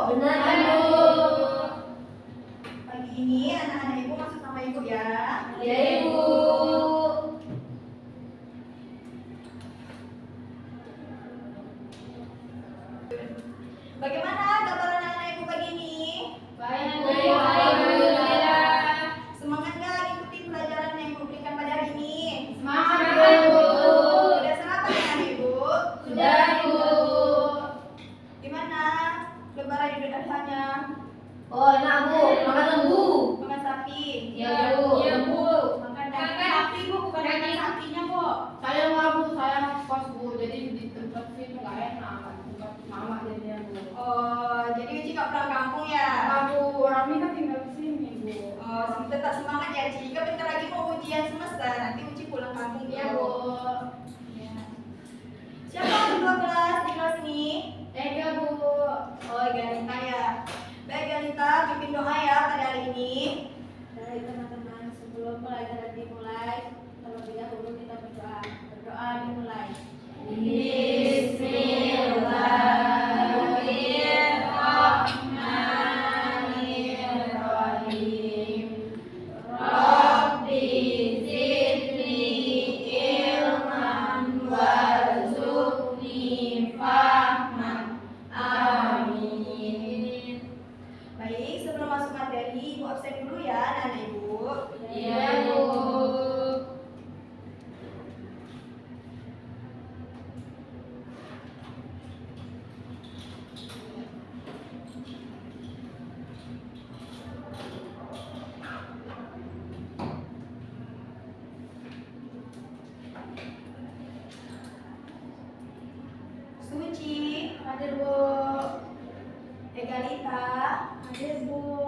Benar, Ibu. Pagi ini anak-anak Ibu masuk sama Ibu ya. Ya, Ibu. Bagaimana kabar anak-anak Ibu pagi ini? Baik, Bu. Alhamdulillah. Semangat nggak ikuti pelajaran yang Ibu berikan pada hari ini? Semangat, Bu. Sudah sarapan ya Ibu? Sudah, Ibu. Gimana lebaran Idul Adha-nya? Oh, enak, Bu. Makan lembu. Makan sapi? Ya, Bu. Iya, Bu. Makan daging sapi Bu, bukan daging sapinya Bu. Saya nggak, Bu, saya kos, Bu, jadi di tempat sini nggak enak, tempat mama jadinya, Bu. Oh, jadi Uci nggak pulang kampung ya? Nah, Bu, Rami kan tinggal di sini, Bu. Oh, tetap semangat ya Ci. Kan bentar lagi mau ujian semester, nanti Uci pulang kampung Iya, ya Bu. Ya. Siapa yang kedua kelas di kelas ini? Tega, Bu. Oh, Galita ya. Baik Galita, pimpin doa ya pada hari ini. Baik teman-teman, sebelum pelajaran dimulai, terlebih dahulu kita berdoa. Berdoa dimulai. Bismillahirrahmanirrahim. Rabbi zidni ilman warzuqni fahman. Amin. Baik, sebelum masuk materi, Ibu absen dulu ya anak-anak Ibu. Ya, Bu. Suci, Hadir, Bu. Egalita, Hadir, Bu.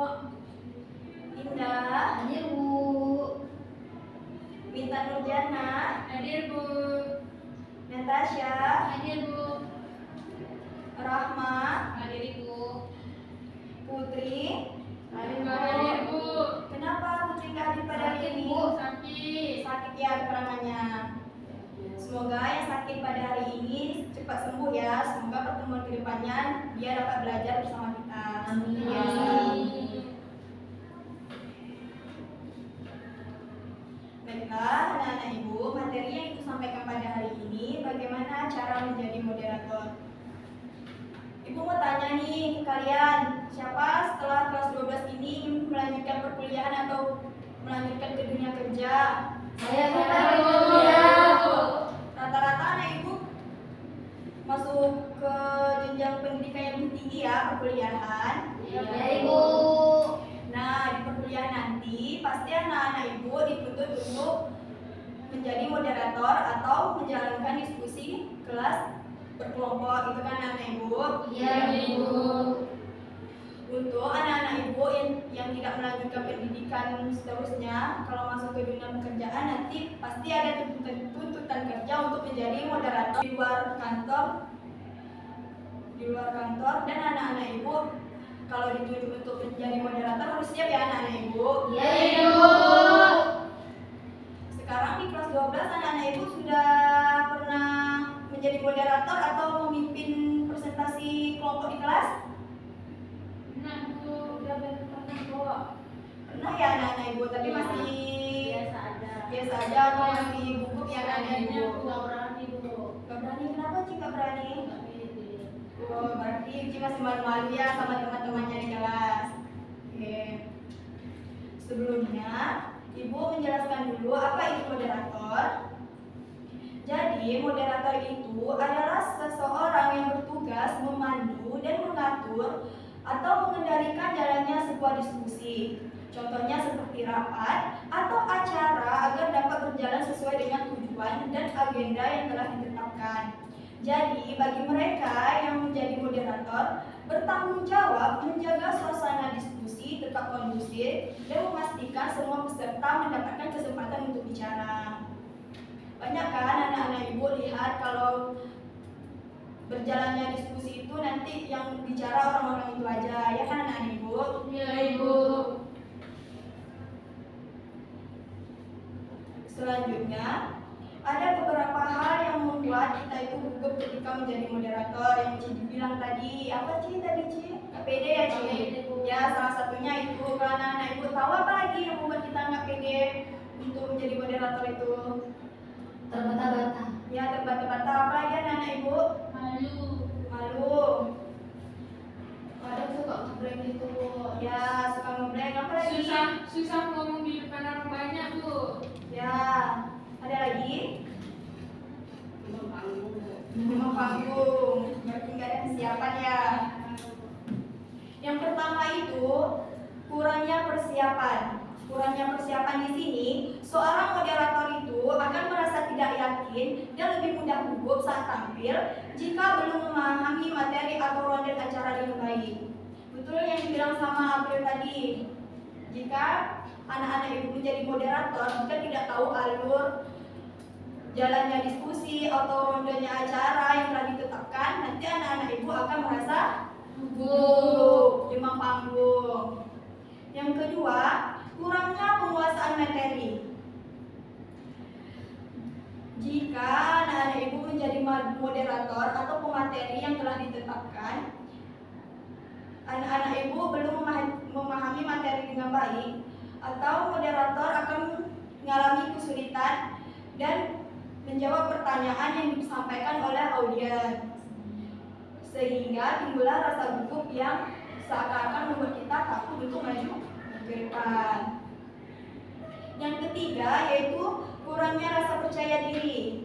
Indah, Hadir, Bu. Minta Nurjana, Hadir, Bu. Natasha, Hadir, Bu. Rahma, Hadir, Ibu. Putri. Hadir, Bu. Kenapa Putri nggak hadir pada hari ini? Sakit. Sakit ya keterangannya. Semoga yang sakit pada hari ini cepat sembuh ya. Semoga pertemuan kedepannya dia dapat belajar bersama kita. Amin. Ya. Baiklah, anak-anak Ibu, materi yang Ibu sampaikan pada hari ini bagaimana cara menjadi moderator. Ibu mau tanya nih ke kalian, siapa setelah kelas 12 ini ingin melanjutkan perkuliahan atau melanjutkan ke dunia kerja? Saya tertarik, Bu. Ya. Rata-rata anak Ibu masuk ke jenjang pendidikan yang lebih tinggi ya, perkuliahan. Ya, Ibu. Nah, di perkuliahan nanti pasti anak-anak Ibu dituntut untuk menjadi moderator atau menjalankan diskusi kelas berkelompok, itu kan anak-anak Ibu. Ya, Ibu. Untuk anak-anak Ibu yang tidak melanjutkan pendidikan seterusnya, kalau masuk ke dunia pekerjaan nanti pasti ada tuntutan kerja untuk menjadi moderator di luar kantor dan anak-anak Ibu kalau dituntut untuk menjadi moderator harus siap ya anak-anak Ibu. Ya, Ibu. Sekarang di kelas 12 anak-anak Ibu sudah pernah menjadi moderator atau memimpin presentasi kelompok di kelas? Nah, Bu, udah pernah kok. Pernah ya anak-anak Ibu, tapi masih biasa aja atau masih gugup ya anak-anak Ibu? Nggak berani, Bu. Gak berani, kenapa Ci gak berani? Nggak pede. Oh, berarti Ci masih malu-malu ya sama teman-temannya di kelas. Oke. Sebelumnya, Ibu menjelaskan dulu apa itu moderator. Jadi, moderator itu adalah seseorang yang bertugas memandu dan mengatur atau mengendalikan jalannya sebuah diskusi. Contohnya seperti rapat atau acara agar dapat berjalan sesuai dengan tujuan dan agenda yang telah ditetapkan. Jadi, bagi mereka yang menjadi moderator, bertanggung jawab menjaga suasana diskusi tetap kondusif dan memastikan semua peserta mendapatkan kesempatan untuk bicara. Banyak kan anak-anak Ibu lihat kalau berjalannya diskusi itu nanti yang bicara orang-orang itu aja, ya kan anak-anak Ibu? Ya, Ibu. Selanjutnya, ada beberapa hal yang membuat membuat kita itu gugup ketika menjadi moderator yang Ci bilang tadi. Apa Ci tadi Ci? Nggak pede ya Ci? Ya salah satunya itu. Kalau anak-anak ibu tahu apa lagi yang membuat kita nggak pede untuk menjadi moderator itu? Terbata-bata. Ya terbata-bata. Apa lagi anak-anak ibu? Malu. Malu. Kadang suka ngeblank gitu. Ya suka ngeblank. Apa lagi? Susah ngomong di depan orang banyak tuh. Ya ada lagi? Panggung. Memang panggung. Berarti nggak ada kesiapan ya. Yang pertama itu kurangnya persiapan. Kurangnya persiapan di sini, seorang moderator itu akan merasa tidak yakin dan lebih mudah gugup saat tampil jika belum memahami materi atau ronde acara dengan baik. Betul yang dibilang sama April tadi. Jika anak-anak ibu menjadi moderator, jika tidak tahu alur jalannya diskusi atau rondenya acara yang telah ditetapkan, nanti anak-anak ibu akan merasa gugup, demam panggung. Yang kedua, kurangnya penguasaan materi. Jika anak-anak ibu menjadi moderator atau pemateri yang telah ditetapkan, anak-anak ibu belum memahami materi dengan baik, atau moderator akan mengalami kesulitan dan menjawab pertanyaan yang disampaikan oleh audiens, sehingga timbullah rasa gugup yang seakan-akan membuat kita takut untuk maju ke depan. Yang ketiga yaitu kurangnya rasa percaya diri.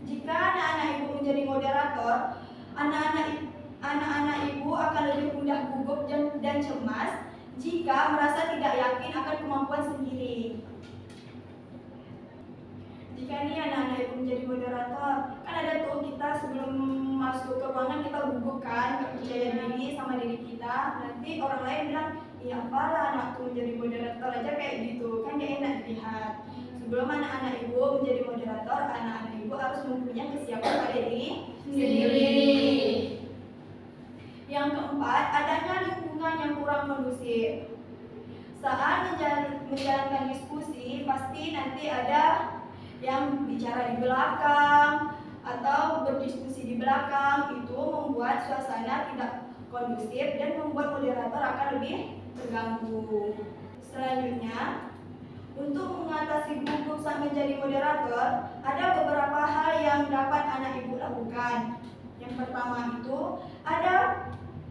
Jika anak-anak ibu menjadi moderator, anak-anak ibu akan lebih mudah gugup dan cemas jika merasa tidak yakin akan kemampuan sendiri. Jika nih anak-anak ibu menjadi moderator, kan ada tuh kita sebelum masuk ke ruangan kita gugup kan, gak percaya diri sama diri kita. Nanti orang lain bilang, iya apalah anakku menjadi moderator aja kayak gitu, kan gak enak dilihat. Sebelum anak-anak ibu menjadi moderator, anak-anak ibu harus mempunyai kesiapan pada diri sendiri. Yang keempat, adanya lingkungan yang kurang kondusif. Saat menjalankan diskusi, pasti nanti ada yang bicara di belakang atau berdiskusi di belakang, itu membuat suasana tidak kondusif dan membuat moderator akan lebih terganggu. Selanjutnya, untuk mengatasi gugup saat menjadi moderator, ada beberapa hal yang dapat anak ibu lakukan. Yang pertama itu ada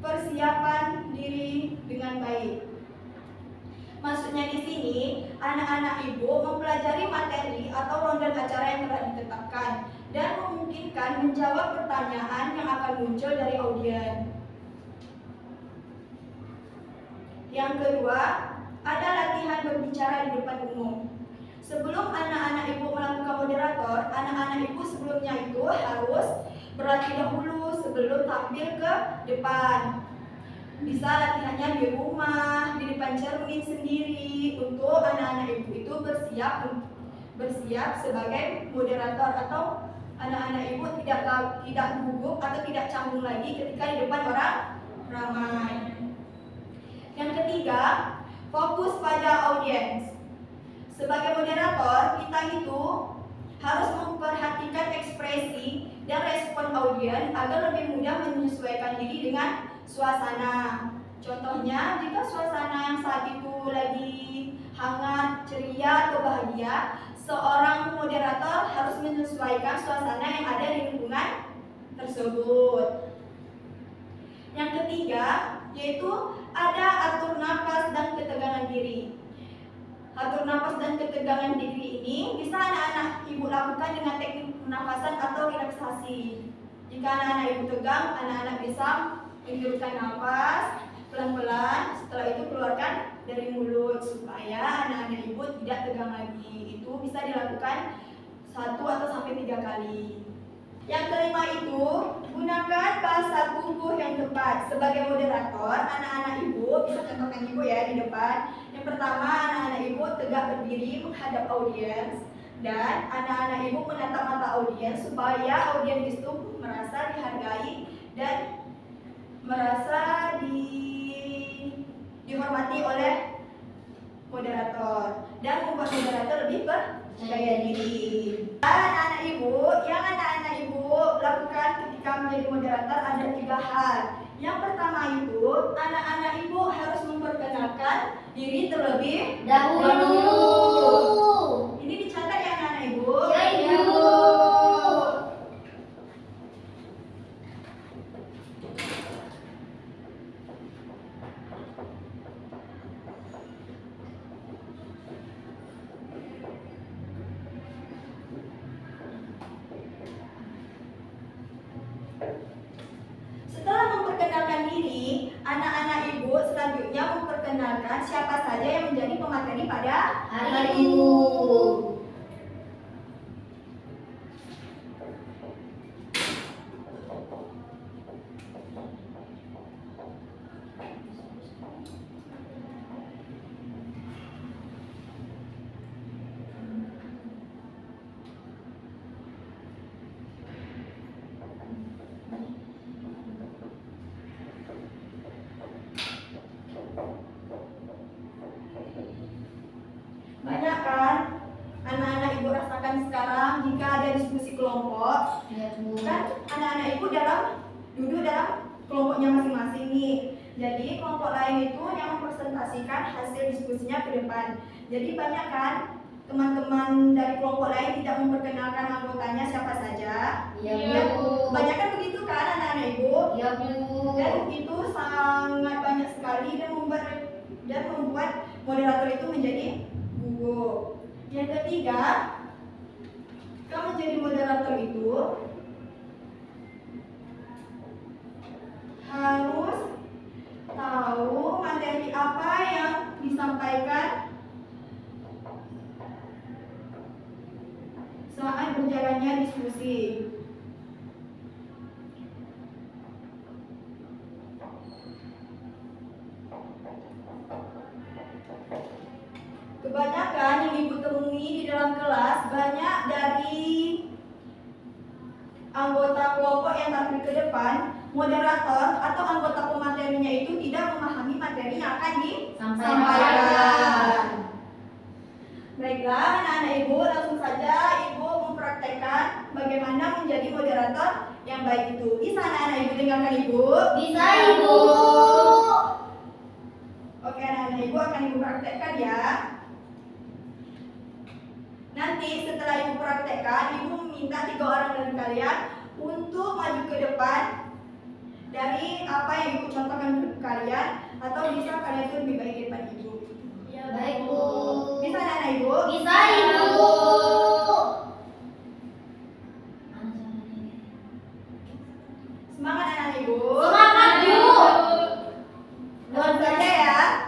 persiapan diri dengan baik. Maksudnya di sini, anak-anak ibu mempelajari materi atau ronde acara yang telah ditetapkan dan memungkinkan menjawab pertanyaan yang akan muncul dari audiens. Yang kedua, ada latihan berbicara di depan umum. Sebelum anak-anak ibu melakukan moderator, anak-anak ibu sebelumnya itu harus berlatih dahulu sebelum tampil ke depan. Bisa latihannya di rumah, di depan cermin sendiri, untuk anak-anak ibu itu bersiap sebagai moderator, atau anak-anak ibu tidak gugup atau tidak canggung lagi ketika di depan orang ramai. Yang ketiga, fokus pada audiens. Sebagai moderator, kita itu harus memperhatikan ekspresi dan respon audiens agar lebih mudah menyesuaikan diri dengan suasana. Contohnya, jika suasana yang saat itu lagi hangat, ceria, atau bahagia, seorang moderator harus menyesuaikan suasana yang ada di lingkungan tersebut. Yang ketiga, yaitu ada atur nafas dan ketegangan diri. Atur nafas dan ketegangan diri ini bisa anak-anak ibu lakukan dengan teknik pernafasan atau relaksasi. Jika anak-anak ibu tegang, anak-anak bisa menghembuskan nafas pelan-pelan, setelah itu keluarkan dari mulut supaya anak-anak ibu tidak tegang lagi. Itu bisa dilakukan 1 atau sampai 3 kali. Yang kelima itu, gunakan bahasa tubuh yang tepat. Sebagai moderator, anak-anak ibu bisa contohkan ibu ya di depan. Yang pertama, anak-anak ibu tegak berdiri menghadap audiens, dan anak-anak ibu menatap mata audiens supaya audiens itu merasa dihargai dan merasa dihormati oleh moderator, dan membuat moderator lebih percaya diri. Anak-anak ibu menjadi moderator ada 3 hal. Yang pertama itu, anak-anak ibu harus memperkenalkan diri terlebih Dahulu. Ini dicatat ya anak-anak ibu. Ya, Ibu. Setelah memperkenalkan diri, anak-anak ibu selanjutnya memperkenalkan siapa saja yang menjadi pemateri pada Hari itu. Banyak kan anak-anak ibu rasakan sekarang jika ada diskusi kelompok, Ya, Bu. kan anak-anak ibu duduk dalam kelompoknya masing-masing nih. Jadi kelompok lain itu yang mempresentasikan hasil diskusinya ke depan. Jadi banyak kan teman-teman dari kelompok lain tidak memperkenalkan anggotanya siapa saja. Ya, Ya, Bu. banyak kan begitu kan anak-anak ibu? Ya, Bu. Dan itu sangat banyak sekali dan membuat moderator itu menjadi gugup. Yang ketiga, kamu jadi moderator itu harus tahu materi apa yang disampaikan saat berjalannya diskusi. Kebanyakan yang ibu temui di dalam kelas banyak dari anggota kelompok yang tampil ke depan, moderator atau anggota pematerinya itu tidak memahami materi yang akan disampaikan. Baiklah, anak-anak ibu, langsung saja ibu mempraktekkan bagaimana menjadi moderator yang baik itu. Bisa anak-anak ibu dengarkan ibu? Bisa, Ibu. Oke, anak-anak ibu akan ibu praktekkan ya. Nanti setelah ibu praktekkan, ibu meminta 3 orang dari kalian untuk maju ke depan dari apa yang ibu contohkan ke kalian, atau bisa kalian itu lebih baik daripada ibu. Ya, baik, Bu. Bisa anak-anak ibu? Bisa, Ibu. Semangat anak-anak ibu. Semangat, Bu. Langsung saja ya.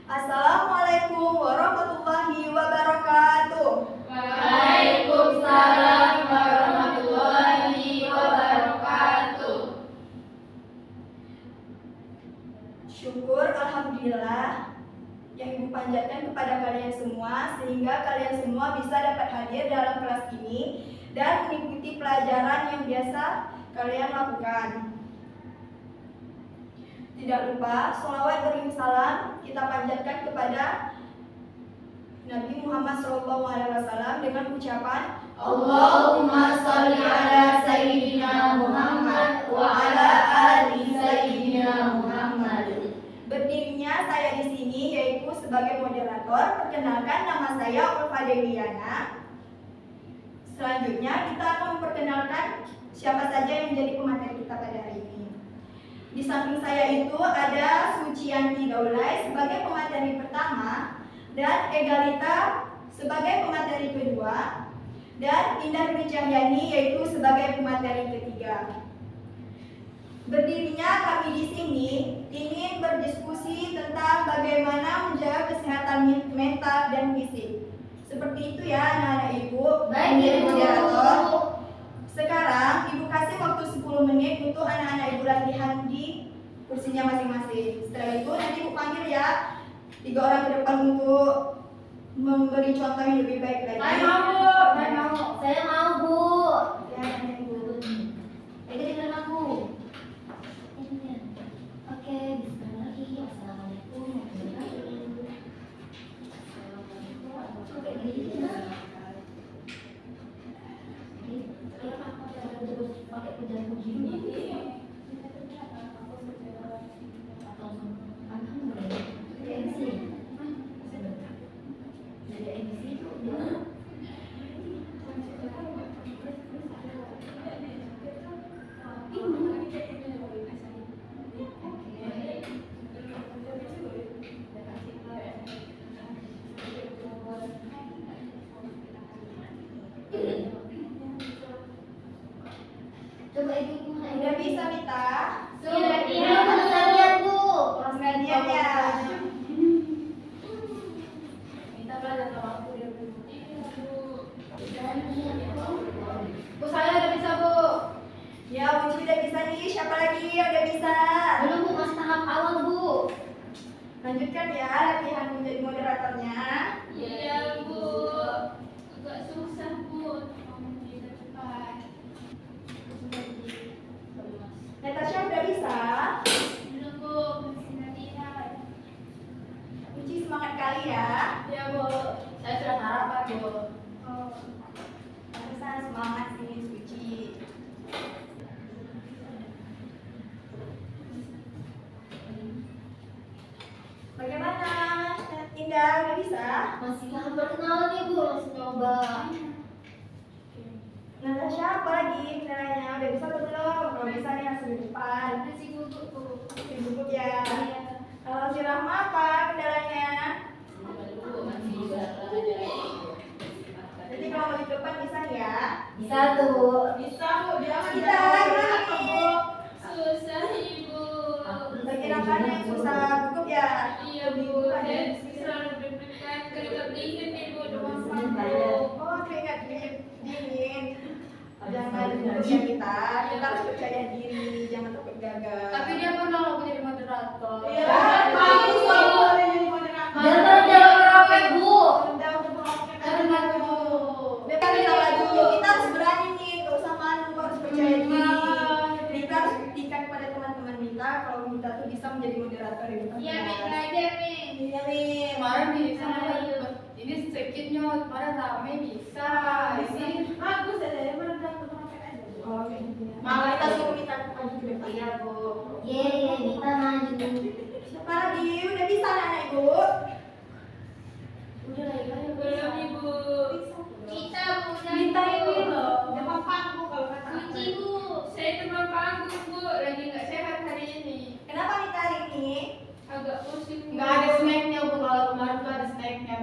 Assalamualaikum warahmatullahi wabarakatuh. Waalaikumsalam warahmatullahi wabarakatuh. Syukur alhamdulillah yang ibu panjatkan kepada kalian semua, sehingga kalian semua bisa dapat hadir dalam kelas ini dan mengikuti pelajaran yang biasa kalian lakukan. Tidak lupa sholawat beriring salam kita panjatkan kepada Nabi Muhammad SAW dengan ucapan Allahumma sholli ala Sayyidina Muhammad wa ala ali Sayyidina Muhammad. Berdirinya saya di sini yaitu sebagai moderator. Perkenalkan, nama saya Ulfa Dewiana. Selanjutnya kita akan memperkenalkan siapa saja yang menjadi pemateri kita pada hari ini. Di samping saya itu ada Sucianti Daulay sebagai pemateri pertama, dan Egalita sebagai pemateri kedua, dan Indah Dwi Cahyani yaitu sebagai pemateri ketiga. Berdirinya kami di sini ingin berdiskusi tentang bagaimana menjaga kesehatan mental dan fisik. Seperti itu ya anak-anak ibu. Baik, menjadi Ibu. moderator. Sekarang ibu kasih waktu 10 menit untuk anak-anak ibu latihan di kursinya masing-masing. Setelah itu nanti ibu panggil ya 3 orang ke depan untuk memberi contoh yang lebih baik lagi. Saya mau, Bu. Saya mau. Saya mau, Bu. Ya, anak ibu. Itu dengan aku. Oke, bismillahirrahmanirrahim. Assalamualaikum warahmatullahi wabarakatuh. Pakai pejabat begini. Coba ibu. Udah bisa Mita? Sudah bisa lihat Bu. Nggak lihat ya? Minta belajar sama aku dia Bu. Bu. Bu saya udah bisa Bu. Ya, Uci udah bisa nih. Siapa lagi yang udah bisa? Belum Bu, masih tahap awal Bu. Lanjutkan ya latihan menjadi moderatornya. Iya Bu. Agak susah Bu. Tidak cepat. Natasha udah bisa. Belum Bu, masih latihan. Uci semangat kali ya. Iya Bu. Saya sudah sarapan Bu. Oh, pantesan semangat sih Uci. Bagaimana? Indah udah bisa? Masih tahap perkenalan nih Bu, masih nyoba. Natasha apa lagi kendalanya? Udah bisa atau belum? Kalau bisa nih langsung di depan. Masih gugup Bu. Masih gugup ya. Kalau si Rahma apa kendalanya? Masih belajar. Jadi kalau mau di depan bisa ya? Bisa tuh Bu. Bisa Bu, dia Kita gimana nih? susah Ibu. Bagian apanya yang susah? Gugup ya? Iya Bu, saya selalu deg-degan keringat dingin Ibu demam panggung. Oh, keringat dingin. Jangan gugup ya kita harus percaya diri, jangan takut gagal. Tapi dia pernah loh jadi moderator. Iya, bagus Jangan jawab rame Bu. Karena Bu. Kita kita dulu, kita harus berani nih, gak usah malu, harus percaya diri. Kita harus buktikan kepada teman-teman kita kalau kita tuh bisa menjadi moderator di depan Iya, kelas. belajar nih. Iya nih. Kemarin bisa. Ini sedikitnya kemarin rame bisa. Ini bagus ya, saya pernah Oh, kayak gitu ya. Malah Kita itu. suruh minta maju ke depan. Iya Bu. Ye, kita maju. Siapa lagi? Udah bisa anak ibu? Udah lah, ya. Belum Ibu. Kita Bu. Minta ini loh. Demam panggung kalau kata Uci Bu. Saya demam panggung Bu. Lagi nggak sehat hari ini. Kenapa minta hari ini? Agak pusing. Nggak ada snacknya Bu, kalau kemarin tuh ada snacknya.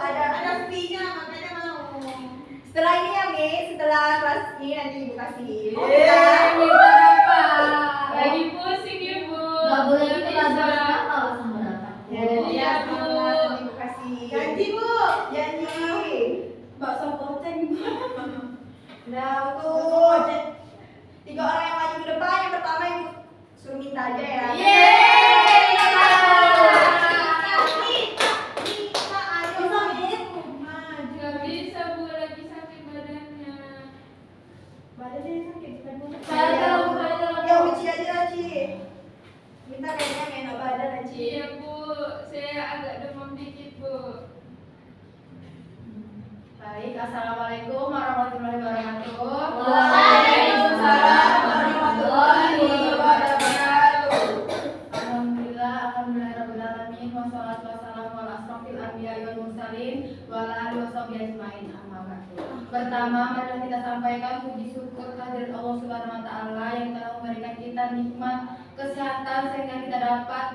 Ada fee-nya, makanya mau. Setelah ini ya, Mi, setelah kelas ini nanti ibu kasih. Minta apa? Lagi pusing Ibu. Nggak boleh gitu Nggak lah, bisa. harus nakal sama Bapak. Ya, Iya, Bu. nanti ibu kasih. Janji Bu. Janji. Bakso goceng. Nah, untuk 3 orang yang maju ke depan, yang pertama ibu suruh minta aja ya. Nggak bisa Bu, lagi sakit badannya. Badannya sakit, bukan Bu. Saya tahu, saya tahu. Ya, Uci aja, Uci. Minta kayaknya nggak enak badan, Uci. Iya Bu, saya agak demam dikit Bu. Baik, assalamualaikum warahmatullahi wabarakatuh. Waalaikumsalam warahmatullahi wabarakatuh. Alhamdulillah, alhamdulillahirabbil alamin, wassalatu wassalamu ala asrofil anbiya'i wal mursalin wa ala alihi washabihi ajmain. Amma ba'du. Pertama, marilah kita sampaikan puji syukur kehadirat Allah Subhanahu wa taala yang telah memberikan kita nikmat kesehatan sehingga kita dapat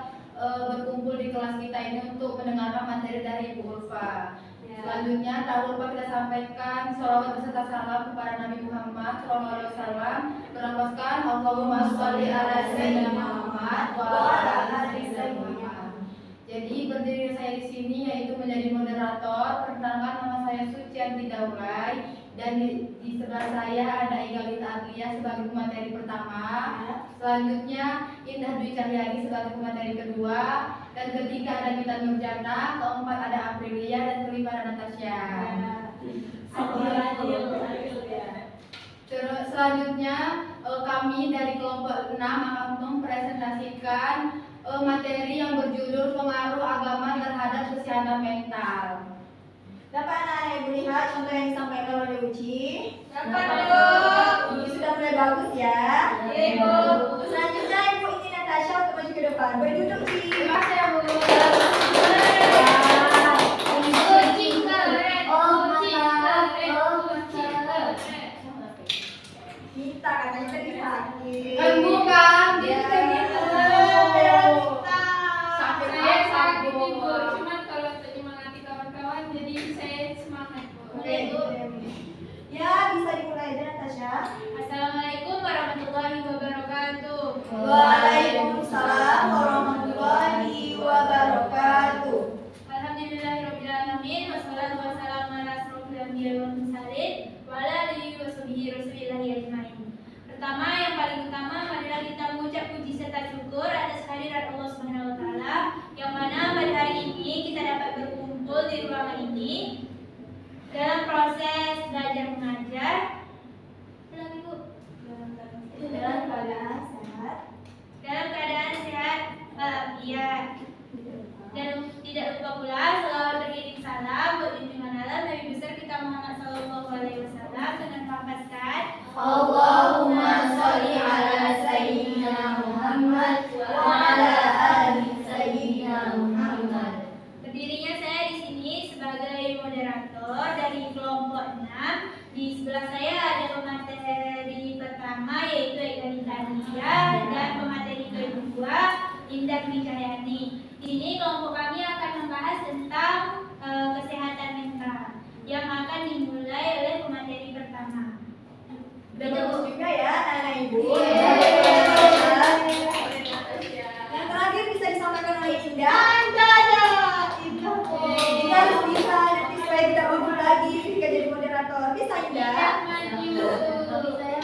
berkumpul di kelas kita ini untuk mendengarkan materi dari Ibu Ulfa. Selanjutnya, tak lupa kita sampaikan sholawat beserta salam kepada Nabi Muhammad SAW. Berlambaskan Allahumma sholli ala sayyidina Muhammad wa ala ali sayyidina Muhammad. Jadi berdiri saya di sini yaitu menjadi moderator. Perkenalkan, nama saya Sucianti Daulay dan di sebelah saya ada Igalita Adlia sebagai pemateri pertama. Selanjutnya Indah Dwi Cahyani sebagai pemateri kedua, dan ketiga ada Mita Nurjana, keempat ada Aprilia, dan kelima ada Natasha. Terus selanjutnya kami dari kelompok 6 akan mempresentasikan materi yang berjudul pengaruh agama terhadap kesehatan mental. Dapat anak-anak ibu lihat contoh yang disampaikan oleh Uci? Dapat, Bu. Ini sudah mulai bagus ya. Iya, Bu. Selanjutnya ibu ini Natasha untuk maju ke depan. Boleh duduk Ci. Terima kasih ya Bu. Uci keren, Oh, Uci keren, Uci keren. Minta katanya tadi sakit. Kan bukan, Ya. gitu gitu. Sakit saya sakit Ibu, cuman kalau untuk menyemangati kawan-kawan jadi saya semangat Bu. Oke, Bu. Ya, bisa dimulai aja Natasha. Assalamualaikum warahmatullahi wabarakatuh. Waalaikumsalam warahmatullahi wabarakatuh. Alhamdulillahirabbil alamin wassalatu wassalamu ala asrofil anbiya'i wal mursalin wa ala alihi washabihi rasulillahi ajmain. Pertama, yang paling utama marilah kita mengucap puji serta syukur atas kehadirat Allah Subhanahu wa taala yang mana pada hari ini kita dapat berkumpul di ruangan ini dalam proses belajar mengajar. Ulang, Ibu. Dalam keadaan sehat. Dalam keadaan sehat, iya. Dan tidak lupa pula selawat beriring salam buat junjungan Allah Nabi besar kita Muhammad Sallallahu Alaihi Wasallam dengan melafazkan Allahumma sholli ala sayyidina Muhammad wa ala ali sayyidina Muhammad. Berdirinya saya di sini sebagai moderator dari kelompok 6. Di sebelah saya ada pemateri pertama yaitu Ega Nitania dan pemateri kedua Indah Dwi Cahyani. Di sini kelompok kami akan membahas tentang kesehatan mental yang akan dimulai oleh pemateri pertama. Udah bagus juga ya anak-anak ibu. Yang terakhir bisa disampaikan oleh Indah. Indah harus bisa nanti supaya tidak unggul lagi ketika jadi moderator. Bisa Indah? Tapi saya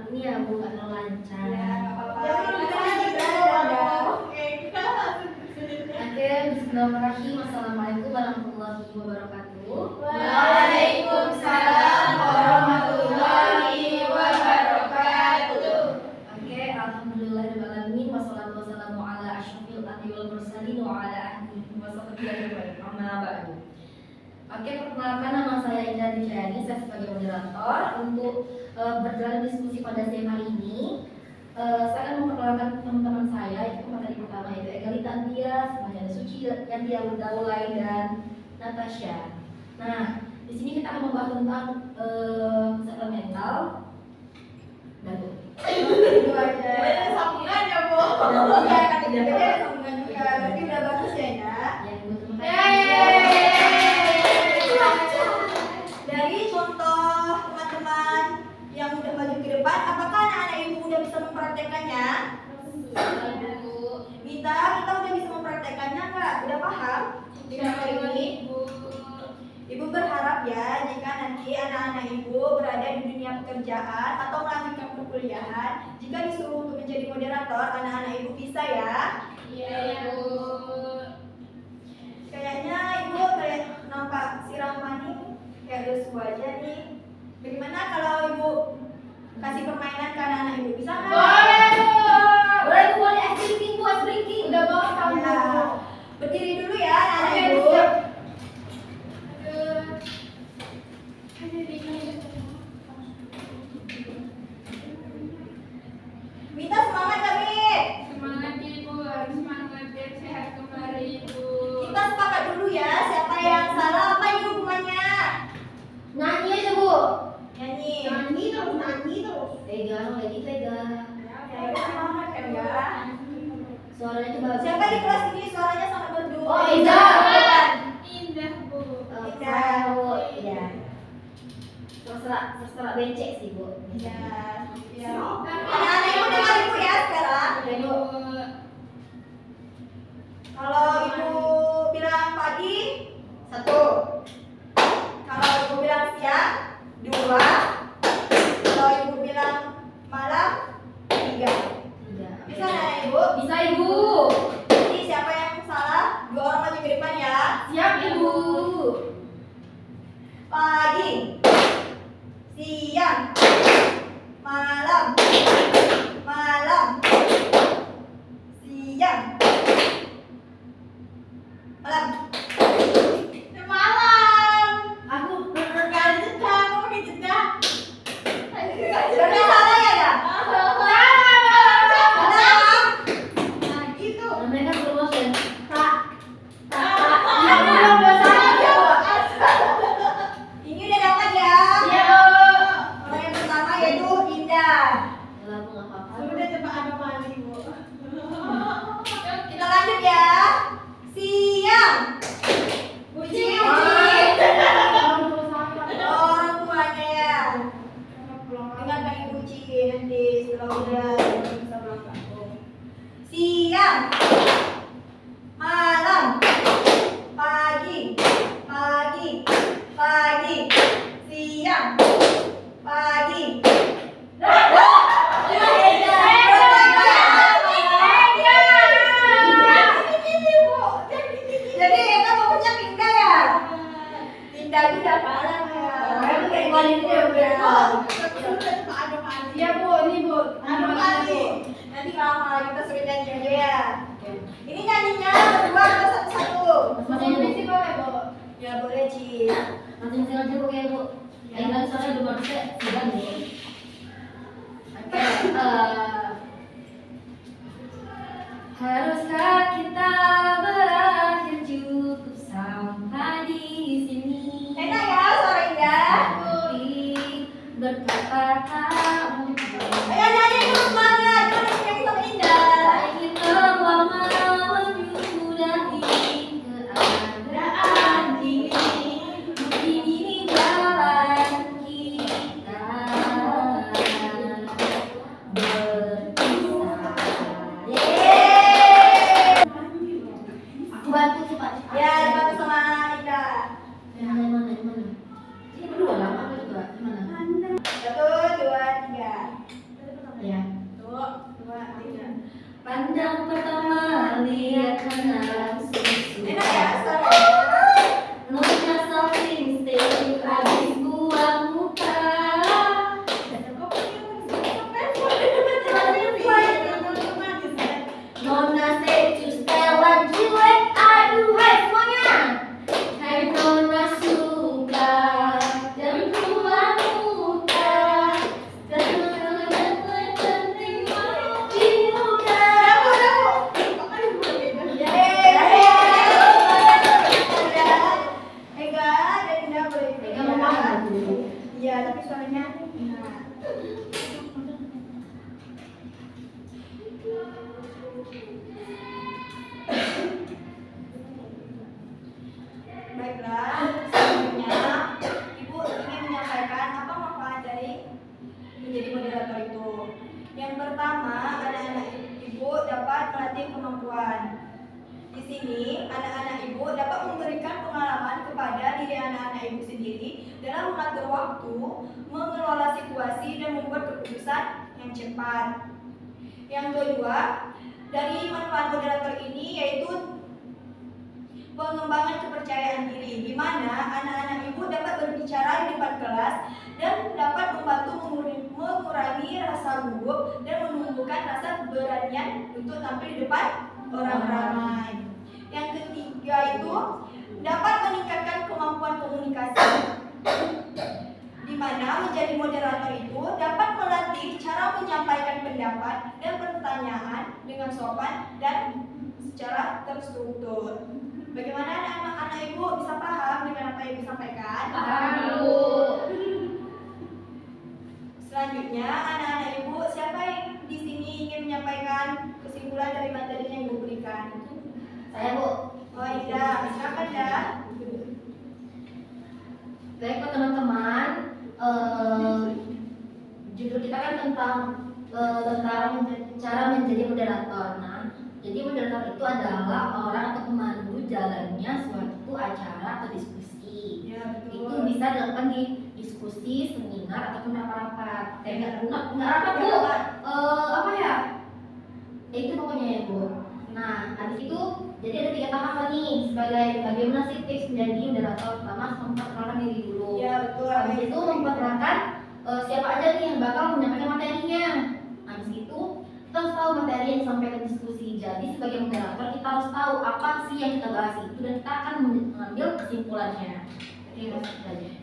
ini ya Bu nggak terlalu lancar. Ya, nggak apa-apa. Indah. Oke, bismillahirrahmanirrahim. Assalamualaikum warahmatullahi wabarakatuh. Waalaikumsalam warahmatullahi wabarakatuh. Oke, alhamdulillahirobbilalamin wassalatu wassalamu ala asyrofil anbiya'i wal mursalin wa ala alihi wasahbihi ajmain. Amma ba'du. Oke, perkenalkan nama saya Indah Dwi Cahyani, saya sebagai moderator untuk berjalan diskusi pada siang hari ini. Saya akan memperkenalkan teman-teman saya, itu pemateri pertama yaitu Ega Nitania, Mariana Suci, Yantia Daulay dan Natasha. Nah, di sini kita akan membahas tentang kesehatan mental. Dan Itu aja. Ada sambungannya, Bu. Iya, kata ada sambungan juga. Berarti udah bagus ya, Indah. yang gue terima Dari contoh teman-teman yang udah maju ke depan, apakah anak-anak ibu udah bisa mempraktekannya? Kita udah bisa mempraktekannya nggak? Udah paham? Dengan hal ini? Ibu berharap ya jika nanti anak-anak ibu berada di dunia pekerjaan atau melanjutkan perkuliahan, jika disuruh untuk menjadi moderator, anak-anak ibu bisa ya? Iya, Bu. Kayaknya ibu kayak nampak si Rahmani kayak lesu aja nih. Bagaimana kalau ibu kasih permainan ke anak-anak ibu? Bisa nggak? boleh acting buat breaking. Udah bawa kamu. Ya. Berdiri dulu ya anak-anak Oke, ibu. siap. Minta semangat kami. Semangat Ibu, harus semangat biar sehat kembali Ibu. Kita sepakat dulu ya siapa yang salah apa ini hukumannya. Nyanyi aja Bu. Nyanyi. Nyanyi terus. Tega, lagi tega. Ya udah semangat kan ya. Suaranya tuh bagus. Siapa di kelas ini suaranya sangat merdu? Oh, Iza. Indah Bu. Saya Bu. Iya. Terserah becek sih Bu. Ya. Ya. Anak-anak ibu dengar ibu ya sekarang. Ibu. Kalau ibu bilang pagi, 1. Kalau ibu bilang siang, 2. Kalau ibu bilang malam, 3. Iya. Bisa nggak ibu? Bisa Ibu. Jadi siapa yang salah, 2 orang maju ke depan ya. Siap Ibu. Pagi, siang, malam, siang, malam. Aku Gak ada jeda, kamu pakai jeda. Kalau udah bisa pulang kampung. Siang, malam, pagi, pagi, pagi, siang, pagi. Jadi Eka pokoknya pindah ya? Pindah itu udah kalah ya. Iya Bu, ini Bu. Anu kali. Nanti kalau kita suruh nyanyi aja ya. Ini nyanyinya berdua atau satu-satu? Ini sih boleh Bu. Ya boleh Ci. Masing-masing aja bu kayak bu. Yang kan soalnya dulu harusnya sudah nih. Oke. Haruskah kita berakhir cukup sampai di sini? Enak ya suara indah. Tapi berkata tak mungkin. Ayo nyanyi dulu semangat. Kita nyanyi sama indah. Tak ingin terlama menyudahi keadaan ini. Mungkin ini jalan kita berpisah. Yeay. Aku bantu cepat. Ya, dibantu sama Indah. Yang mana? Ini berdua lah, apa berdua? Mana? 1, 2, 3. Ya. 1, 2, 3. Pandang pertama lihat kanan susu. Enak ya suaranya. Nona something stay habis buang muka. Nona say to Stella jelek. Aduh hai semuanya. Hai Nona suka dan buang muka. Dan penting di muka. Ega mau makan dulu. Iya, tapi suaranya enak. Baiklah, selanjutnya Ibu ingin menyampaikan apa manfaat dari menjadi moderator itu. Yang pertama, anak-anak Ibu dapat melatih kemampuan. Di sini, anak-anak Ibu dapat memberikan pengalaman kepada diri anak-anak Ibu sendiri dalam mengatur waktu, mengelola situasi, dan membuat keputusan yang cepat. Yang kedua, dari manfaat moderator ini yaitu pengembangan kepercayaan diri, di mana anak-anak Ibu dapat berbicara di depan kelas dan dapat membantu mengurangi rasa gugup dan menumbuhkan rasa keberanian untuk tampil di depan orang ramai. Yang ketiga itu dapat meningkatkan kemampuan komunikasi, di mana menjadi moderator itu dapat melatih cara menyampaikan pendapat dan pertanyaan dengan sopan dan secara terstruktur. Bagaimana anak-anak Ibu bisa paham dengan apa yang disampaikan? Paham, Bu. Selanjutnya, anak-anak Ibu, siapa yang di sini ingin menyampaikan kesimpulan dari materi yang Ibu berikan? Saya Bu. Oh iya, silakan ya. Baik teman-teman, judul kita kan tentang cara menjadi moderator. Nah, jadi moderator itu adalah orang atau pemandu jalannya suatu acara atau diskusi. Ya, Itu bisa dilakukan di diskusi, seminar ataupun rapat-rapat. Enggak rapat Bu. Apa ya? Itu pokoknya ya Bu. Nah, habis itu jadi ada 3 tahapan nih sebagai bagaimana sih tips menjadi moderator. Pertama, memperkenalkan diri dulu. Ya, betul. Habis itu memperkenalkan siapa aja nih yang bakal menyampaikan materinya. Habis itu kita harus tahu materi yang disampaikan diskusi. Jadi sebagai moderator kita harus tahu apa sih yang kita bahas itu dan kita akan mengambil kesimpulannya. Terima kasih.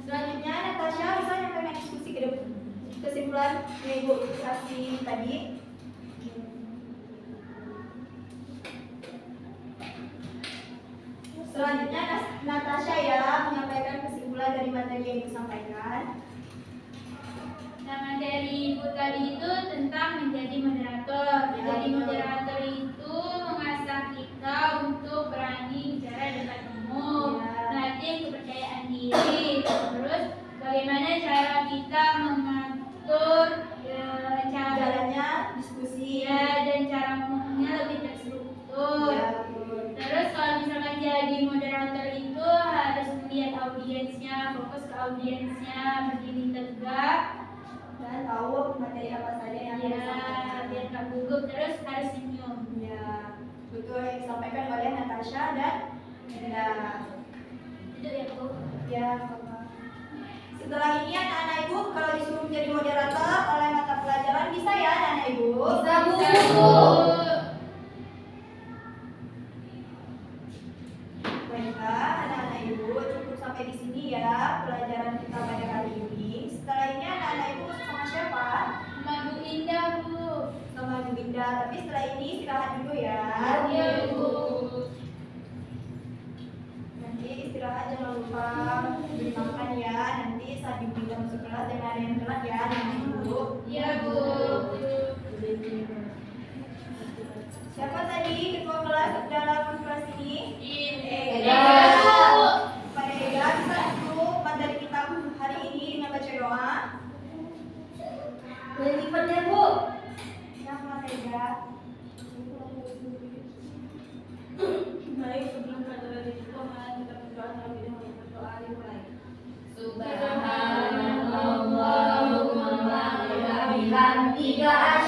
Selanjutnya, Natasha bisa menyampaikan diskusi ke depan. Kesimpulan yang Ibu kasih tadi. Selanjutnya, Natasha ya menyampaikan kesimpulan dari materi yang disampaikan. Nah, materi Ibu tadi itu tentang menjadi moderator. Menjadi moderator itu mengasah kita untuk berani bicara di depan umum, melatih kepercayaan diri. Terus bagaimana cara kita mengatur audiensnya, fokus ke audiensnya, berdiri tegak. Dan tahu materi apa saja yang Ya, harus disampaikan. biar nggak gugup, terus harus senyum. Ya, betul yang disampaikan oleh Natasha dan Nenda. Itu ya Bu. Ya, Bapak. Setelah ini anak-anak ibu kalau disuruh menjadi moderator oleh mata pelajaran bisa ya anak-anak ibu? Bisa, Bu. Baiklah anak-anak ibu cukup sampai di sini ya pelajaran kita pada hari ini. Setelah ini anak-anak ibu sama siapa? Sama Bu Indah Bu. Sama Bu Indah. Tapi setelah ini istirahat dulu ya. Iya Bu. Nanti istirahat jangan lupa beri makan ya. Nanti saat Ibu Indah masuk kelas jangan ada yang telat ya anak-anak ibu. Iya Bu. Siapa tadi ketua kelas dalam kelas ini? Ega. Pada Ega bisa tutup materi kita hari ini dengan baca doa. Boleh lipat ya, Bu. Ya, Mas Ega. Baik, sebelum pelajaran dimulai, mari kita berdoa terlebih dahulu. Berdoa dimulai. Subhanallahumma wa bihamdika